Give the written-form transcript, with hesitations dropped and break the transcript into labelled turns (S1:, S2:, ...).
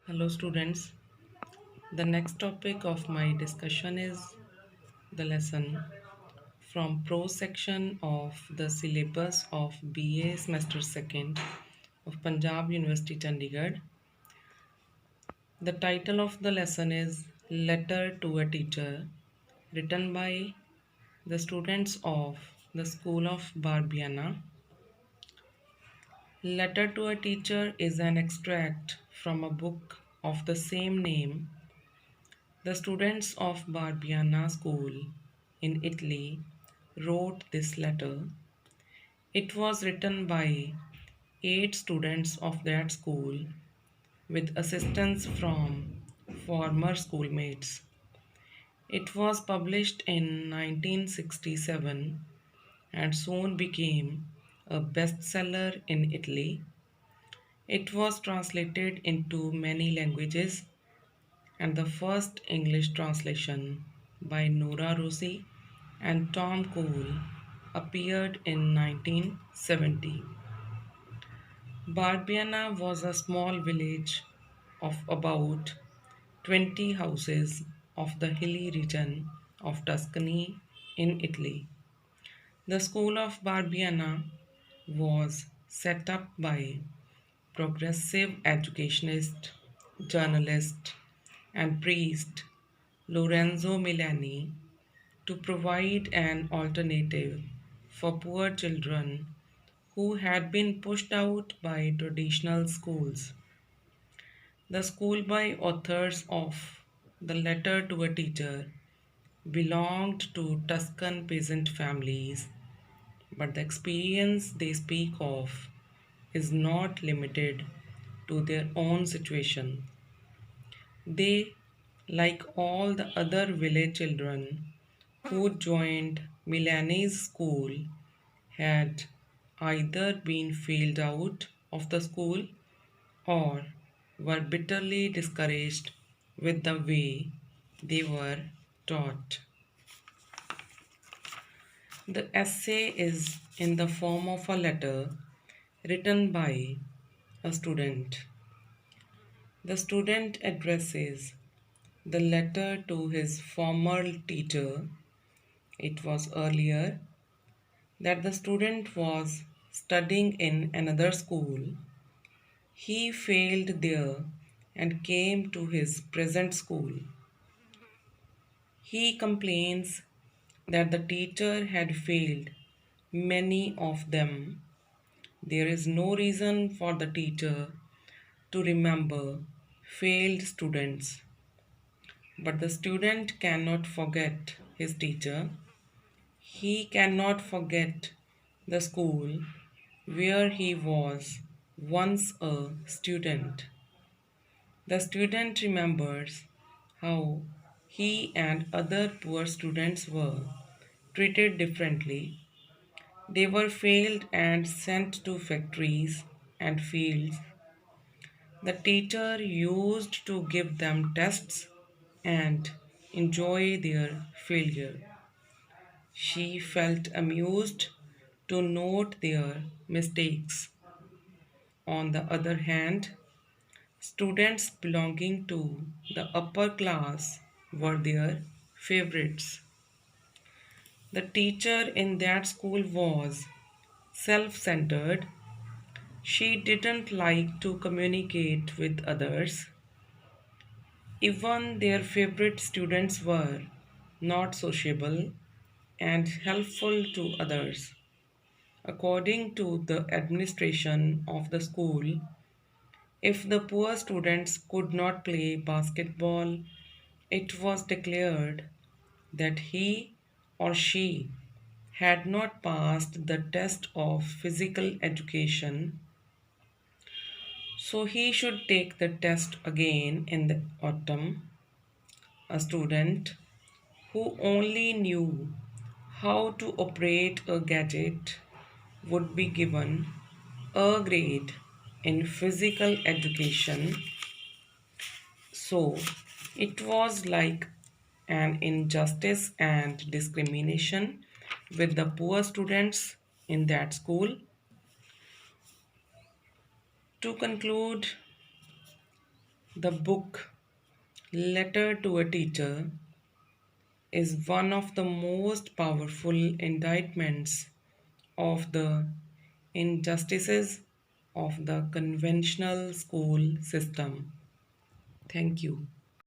S1: Hello, students. The next topic of my discussion is the lesson from prose section of the syllabus of B.A Semester 2nd of Punjab University, Chandigarh. The title of the lesson is Letter to a Teacher, written by the students of the School of Barbiana. Letter to a Teacher is an extract from a book of the same name. The students of Barbiana School in Italy wrote this letter. It was written by 8 students of that school with assistance from former schoolmates. It was published in 1967 and soon became a bestseller in Italy. It was translated into many languages and the first English translation by Nora Rossi and Tom Cole appeared in 1970. Barbiana was a small village of about 20 houses of the hilly region of Tuscany in Italy. The school of Barbiana was set up by progressive educationist, journalist, and priest Lorenzo Milani to provide an alternative for poor children who had been pushed out by traditional schools. The school by authors of The Letter to a Teacher belonged to Tuscan peasant families, but the experience they speak of is not limited to their own situation. They, like all the other village children who joined Milani's school, had either been failed out of the school or were bitterly discouraged with the way they were taught. The essay is in the form of a letter written by a student. The student addresses the letter to his former teacher. It was earlier that the student was studying in another school. He failed there and came to his present school. He complains that the teacher had failed many of them. There is no reason for the teacher to remember failed students, but the student cannot forget his teacher. He cannot forget the school where he was once a student. The student remembers how he and other poor students were treated differently. They were failed and sent to factories and fields. The teacher used to give them tests and enjoy their failure. She felt amused to note their mistakes. On the other hand, students belonging to the upper class were their favorites. The teacher in that school was self centered. She didn't like to communicate with others. Even their favorite students were not sociable and helpful to others. According to the administration of the school, if the poor students could not play basketball, it was declared that he or she had not passed the test of physical education, so he should take the test again in the autumn. A student who only knew how to operate a gadget would be given a grade in physical education. So it was like an injustice and discrimination with the poor students in that school. To conclude, The book Letter to a Teacher is one of the most powerful indictments of the injustices of the conventional school system. Thank you.